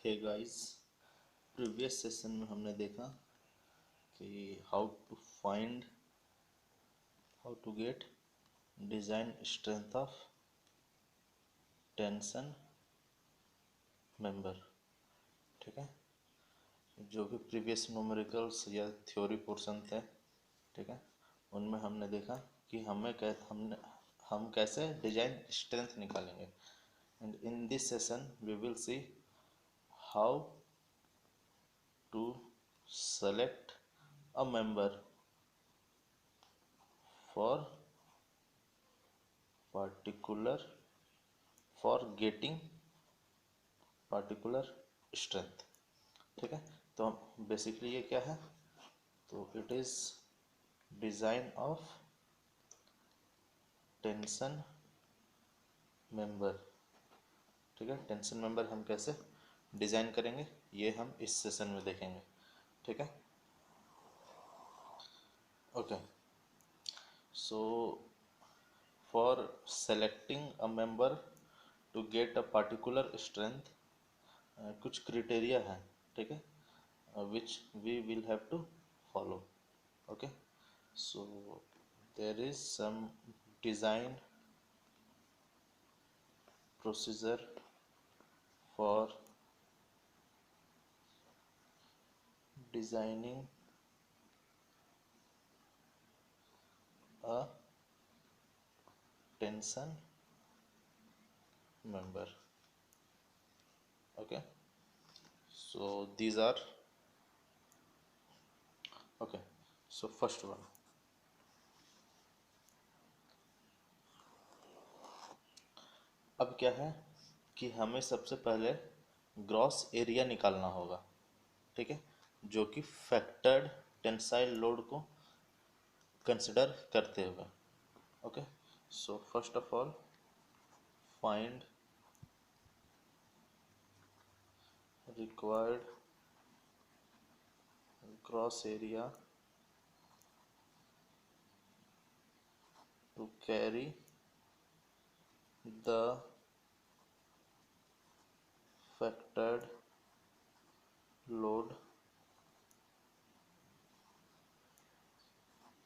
Hey guys, previous session में हमने देखा कि how to get design strength of tension member. ठीक है, जो भी प्रीवियस न्यूमेरिकल्स या थ्योरी पोर्शन थे, ठीक है, उनमें हमने देखा कि हम कैसे डिज़ाइन स्ट्रेंथ निकालेंगे। And in this session we will see how to select a member for particular for getting particular strength। ठीक है, तो बेसिकली ये क्या है, तो it is design of tension member. ठीक है, टेंशन मेंबर हम कैसे डिजाइन करेंगे ये हम इस सेशन में देखेंगे। ठीक है, okay. So for selecting a member to get a particular strength, कुछ क्रिटेरिया है, ठीक है, which we will have to follow। okay, so there is some design procedure for designing a tension member। okay, so these are okay, so first one, अब क्या है कि हमें सबसे पहले ग्रॉस एरिया निकालना होगा। ठीक है, जो कि फैक्टर्ड टेंसाइल लोड को कंसिडर करते हुए। Okay, so first of all find required gross area to carry the factored load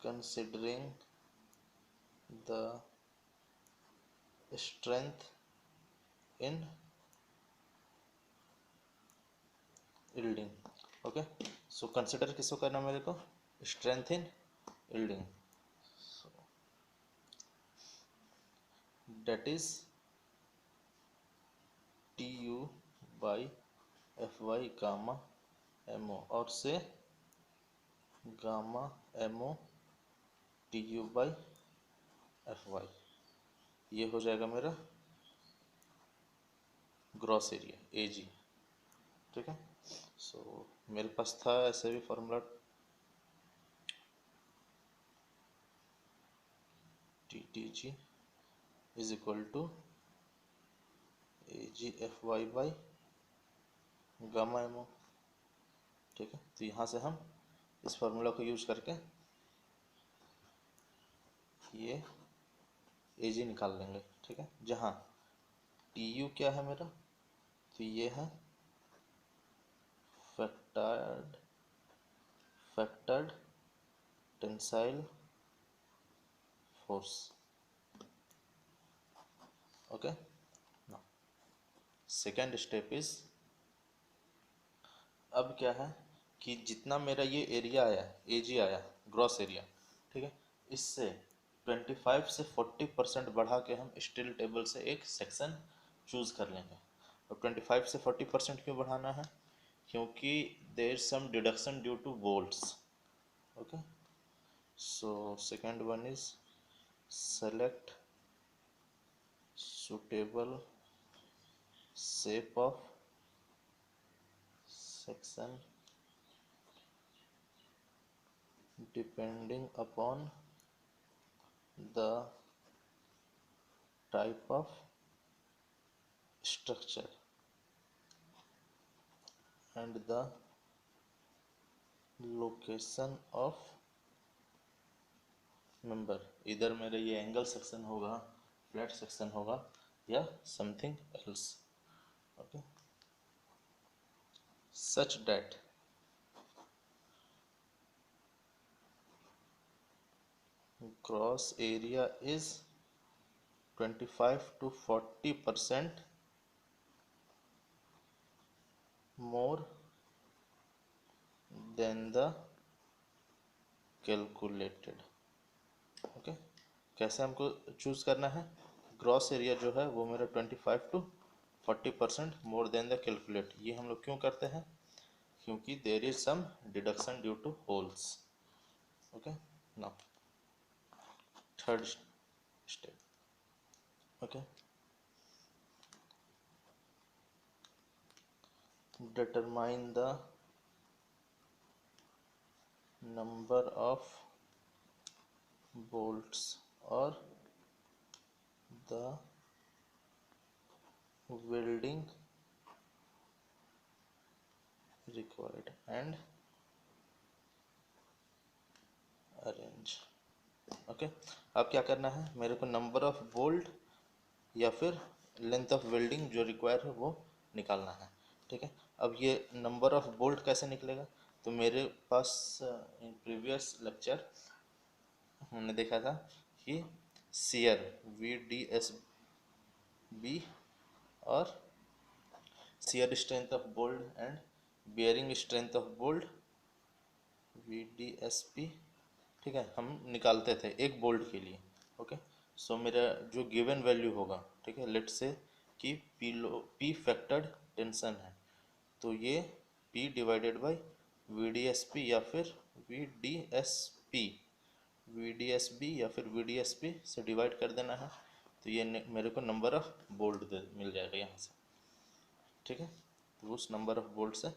considering the strength in yielding। Okay, so consider किसको करना मेरे को, strength in yielding। So that is T U by F Y gamma M O, और से gamma M O T U by F Y, ये हो जाएगा मेरा ग्रॉस एरिया ए जी। ठीक है, सो मेरे पास था ऐसे भी formula T T G is equal to A G F Y by gamma M O. ठीक है, तो यहाँ से हम इस फार्मूला को यूज करके ये ए जी निकाल लेंगे। ठीक है, जहाँ टी यू क्या है मेरा, तो ये है factored tensile force. Okay, now second step is, अब क्या है कि जितना मेरा ये एरिया आया, ए जी आया, ग्रॉस एरिया, ठीक है, इससे 25 से 40% बढ़ा के हम स्टील टेबल से एक सेक्शन चूज कर लेंगे। और 25 से 40% क्यों बढ़ाना है, क्योंकि there some deduction due to bolts. Okay, so second one is select suitable shape of section depending upon the type of structure and the location of member। इधर मेरा ये एंगल सेक्शन होगा, फ्लैट सेक्शन होगा, या something else. Okay, such that gross area is 25 to 40% more than the calculated. Okay, कैसे हमको choose करना है? ग्रॉस एरिया जो है वो मेरा 25 to 40% more than the calculate. ये हम लोग क्यों करते हैं? क्योंकि there is some deduction due to holes. Okay, now third step. Okay, determine the number of bolts or the welding required and arrange। Okay, अब क्या करना है? मेरे को नंबर ऑफ बोल्ट या फिर लेंथ ऑफ वेल्डिंग जो रिक्वायर है वो निकालना है। ठीक है, अब ये नंबर ऑफ बोल्ट कैसे निकलेगा? तो मेरे पास इन प्रीवियस लेक्चर हमने देखा था कि सीयर VDSB और shear strength of bolt and bearing strength of bolt VDSP, ठीक है, हम निकालते थे एक बोल्ट के लिए। ओके, सो मेरा जो गिवन वैल्यू होगा, ठीक है, लेट से कि P फैक्टर्ड टेंशन है, तो ये P डिवाइडेड बाई VDSP या फिर VDSB या फिर VDSP से डिवाइड कर देना है, तो ये मेरे को नंबर ऑफ बोल्ट मिल जाएगा यहाँ से। ठीक है, तो उस नंबर ऑफ बोल्ट से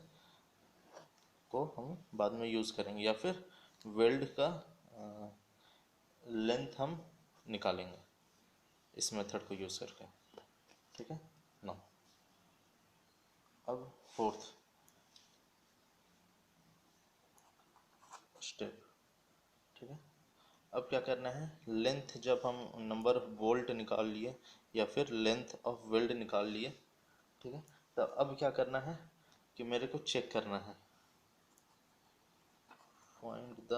को हम बाद में यूज़ करेंगे या फिर वेल्ड का लेंथ हम निकालेंगे इस मेथड को यूज़ करके। ठीक है, नो अब फोर्थ स्टेप। ठीक है, अब क्या करना है? लेंथ जब हम नंबर ऑफ बोल्ट निकाल लिए या फिर लेंथ ऑफ वेल्ड निकाल लिए, ठीक है, तो अब क्या करना है कि मेरे को चेक करना है, फाइंड द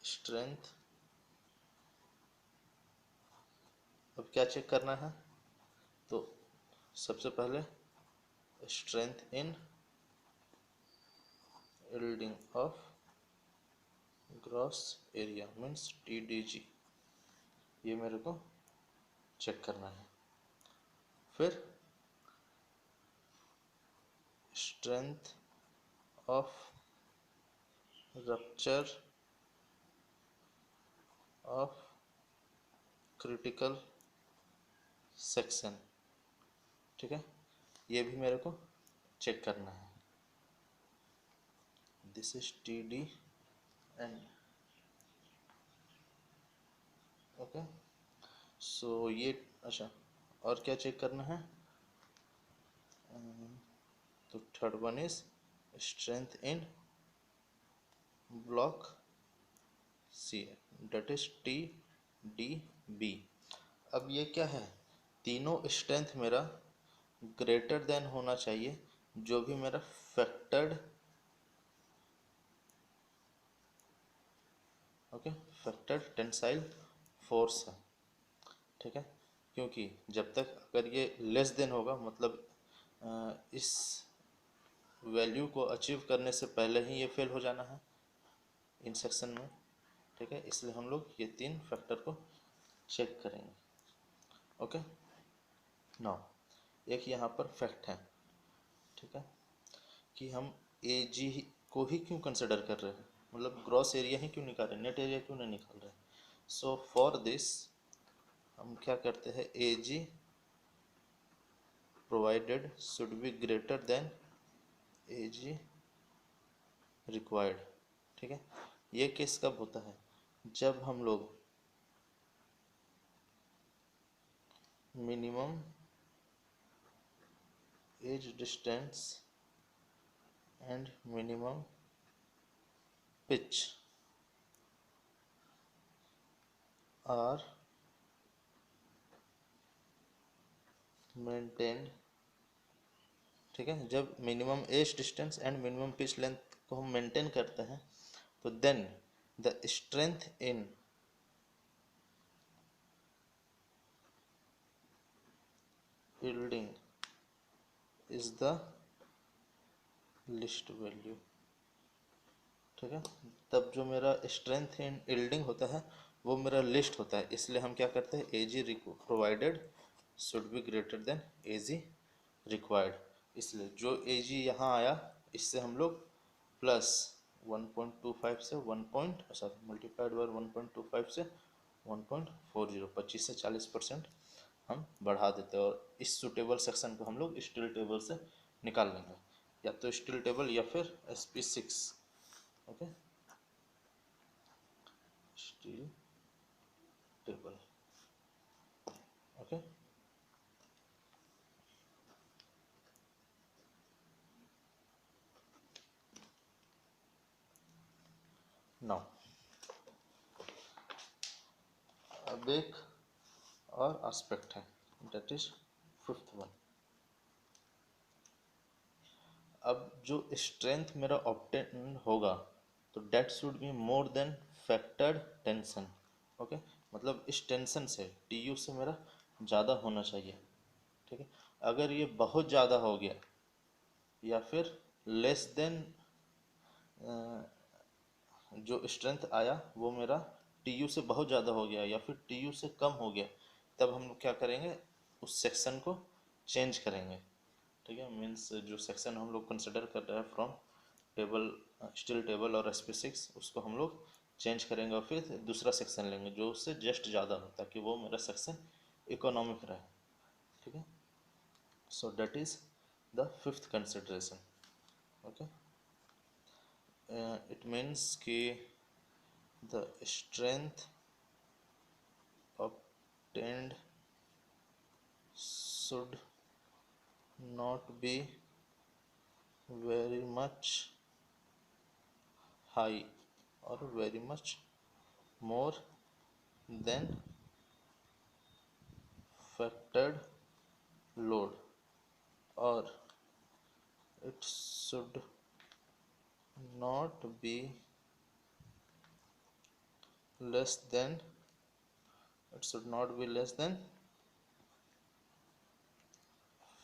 स्ट्रेंथ। अब क्या चेक करना है? तो सबसे पहले strength in yielding of gross area means TDG, ये मेरे को चेक करना है। फिर strength of rupture of critical section, ठीक है, ये भी मेरे को चेक करना है। This is TD and okay, so ये अच्छा, और क्या चेक करना है? तो third one is strength in block C, that is TDB। अब ये क्या है? तीनों स्ट्रेंथ मेरा ग्रेटर देन होना चाहिए जो भी मेरा factored, okay, factored tensile force है। ठीक है, क्योंकि जब तक अगर ये लेस देन होगा, मतलब इस वैल्यू को अचीव करने से पहले ही ये फेल हो जाना है इन सेक्शन में। ठीक है, इसलिए हम लोग ये तीन फैक्टर को चेक करेंगे। ओके, नाउ एक यहाँ पर फैक्ट है, ठीक है, कि हम AG को ही क्यों कंसिडर कर रहे हैं, मतलब ग्रॉस एरिया ही क्यों निकाल रहे हैं, नेट एरिया क्यों नहीं निकाल रहे हैं? सो फॉर दिस हम क्या करते हैं, AG provided should be greater then AG required. ठीक है, ये केस कब होता है? जब हम लोग minimum edge distance and minimum pitch are maintained ठीक है, जब minimum edge distance and minimum pitch length को हम मेंटेन करते हैं तो then the strength in yielding is the least value. ठीक है, तब जो मेरा स्ट्रेंथ इन यील्डिंग होता है वो मेरा लिस्ट होता है, इसलिए हम क्या करते हैं, AG provided should be greater than AG required. इसलिए जो एजी यहाँ आया इससे हम लोग प्लस 1.25 से 1 बार 1.25 से 1.40 25 से 40% हम बढ़ा देते हैं, और इस सुटेबल सेक्शन को हम लोग स्टील टेबल से निकाल लेंगे, या तो स्टील टेबल या फिर SP6। Okay, steel table. Okay, now अब एक और एस्पेक्ट है, दैट इज फिफ्थ वन। अब जो स्ट्रेंथ मेरा ऑब्टेन होगा तो that should be more than factored tension. Okay, मतलब इस टेंशन से TU से मेरा ज़्यादा होना चाहिए। ठीक है, अगर ये बहुत ज़्यादा हो गया या फिर लेस देन जो स्ट्रेंथ आया वो मेरा TU से बहुत ज़्यादा हो गया या फिर TU से कम हो गया, तब हम लोग क्या करेंगे, उस सेक्शन को चेंज करेंगे। ठीक है, मीन्स जो सेक्शन हम लोग कंसिडर कर रहे हैं फ्रॉम टेबल स्टील टेबल और SP6 उसको हम लोग चेंज करेंगे और फिर दूसरा सेक्शन लेंगे जो उससे जस्ट ज़्यादा हो ताकि वो मेरा सेक्शन इकोनॉमिक रहे। ठीक है, so that is the fifth consideration. Okay, it means कि the strength obtained should not be very much high or very much more than factored load, or it should not be less than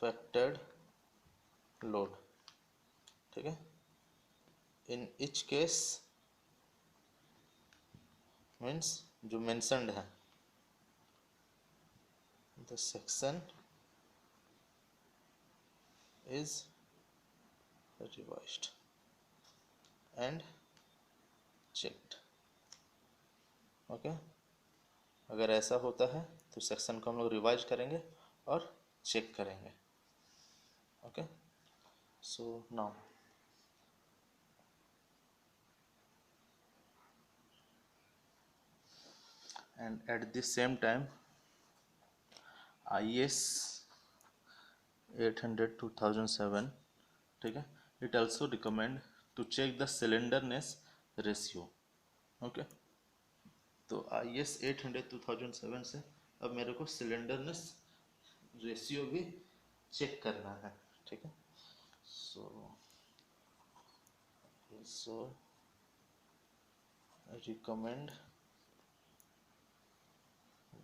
factored load। ठीक है, इन each case means जो mentioned है the section is revised and checked। Okay, अगर ऐसा होता है तो section को हम लोग रिवाइज करेंगे और चेक करेंगे। Okay, so now and at the same time IS 800 2007, ठीक है, it also recommend to check the slenderness ratio। Okay, तो IS 800 2007 से अब मेरे को सिलेंडरनेस रेशियो भी चेक करना है। ठीक है, सो recommend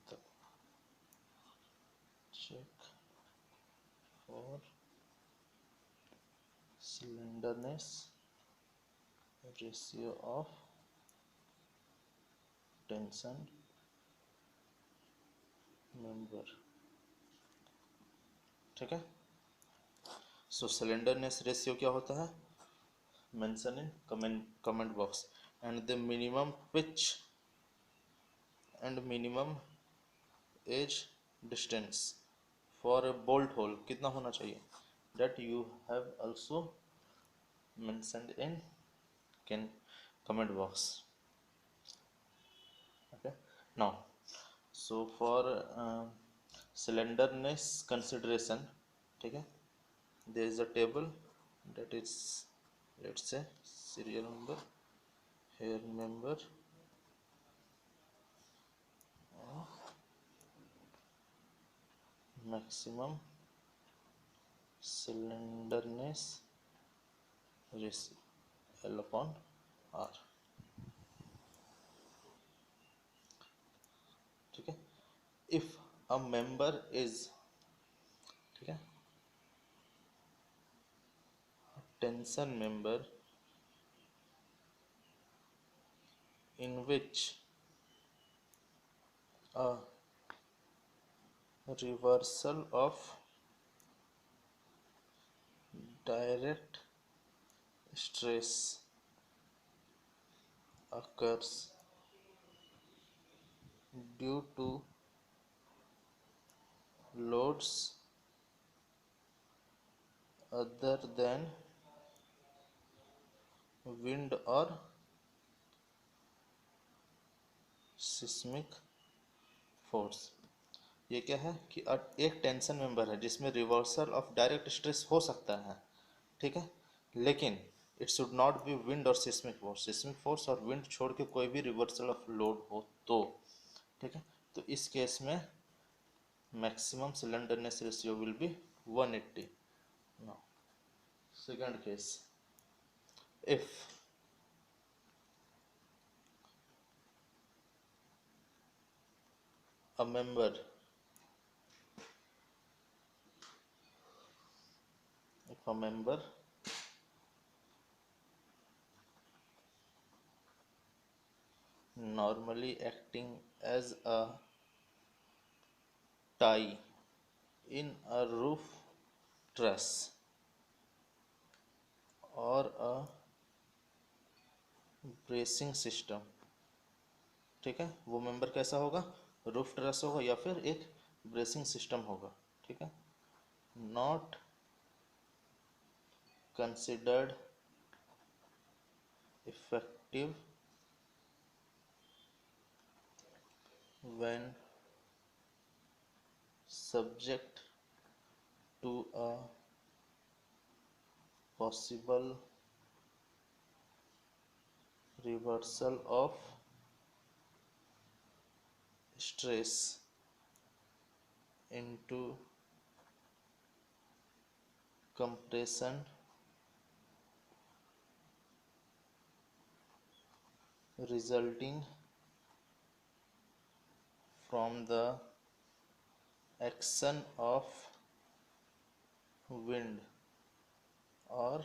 the check for slenderness ratio of tension member। ठीक है, सो सिलेंडरनेस रेशियो क्या होता है, mention in comment box. And the minimum pitch and minimum edge distance for a bolt hole कितना होना चाहिए, that you have also mentioned in can comment box. Okay, now so for slenderness consideration, ठीक है, there is a table that is, let's say, serial number, hair number, maximum slenderness ratio L upon R, ठीक है। If a member is, ठीक है, tension member in which a reversal of direct stress occurs due to loads other than wind or seismic force। ये क्या है कि एक tension member है जिसमें रिवर्सल ऑफ डायरेक्ट स्ट्रेस हो सकता है, ठीक है, लेकिन it should not be wind और सिस्मिक फोर्स और विंड छोड़ के कोई भी रिवर्सल ऑफ लोड हो तो, ठीक है। तो इस केस में maximum slenderness ratio will be 180। Now second case, if a member if a member normally acting as a tie in a roof truss or a bracing system, ठीक है, वो मेंबर कैसा होगा, रूफ ट्रस होगा या फिर एक ब्रेसिंग सिस्टम होगा, ठीक है, not considered effective when subject to a possible reversal of stress into compression resulting from the action of wind or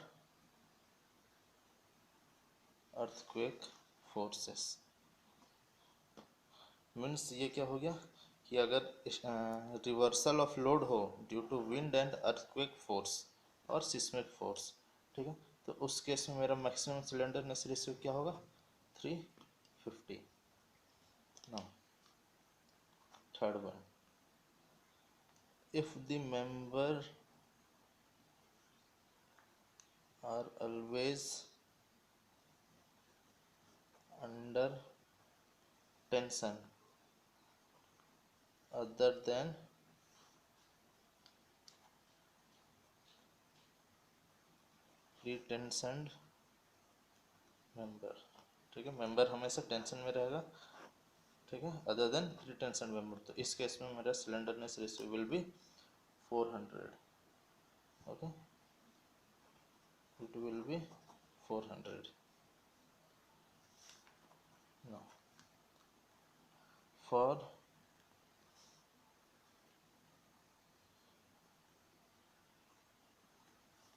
earthquake forces। Means ये क्या हो गया कि अगर रिवर्सल ऑफ लोड हो due to wind and earthquake force और seismic force, ठीक है, तो उस केस में मेरा मैक्सिमम सिलेंडरनेस रेशियो क्या होगा, 350। Now third one, if the member are always under tension other than pre-tensioned member, ठीक है, मेंबर हमेशा टेंशन में रहेगा, ठीक है, other than pre tension member, तो इस केस में मेरा slenderness ratio will be 400, okay, it will be 400। now for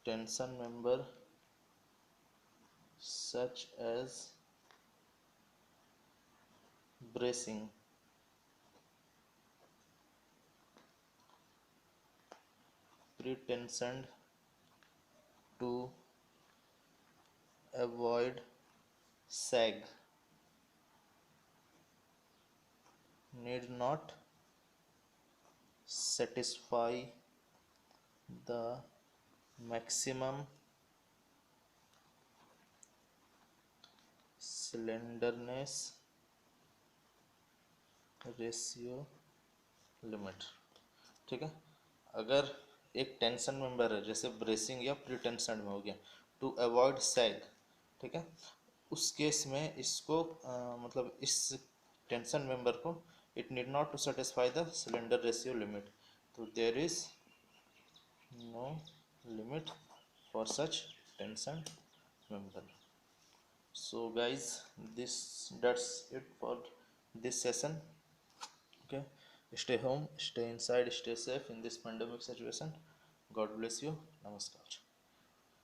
tension member such as bracing, pre-tensioned to avoid sag, need not satisfy the maximum slenderness ratio limit, ठीक है, अगर एक tension member है जैसे ब्रेसिंग या pre tension में हो गया, टू अवॉइड सैग, ठीक है, उस केस में इसको मतलब इस टेंशन मेंबर को it need not to satisfy the slender ratio limit, तो there is no limit for such tension member. So guys, that's it for this session. Okay, stay home, stay inside, stay safe in this pandemic situation. God bless you. Namaskar.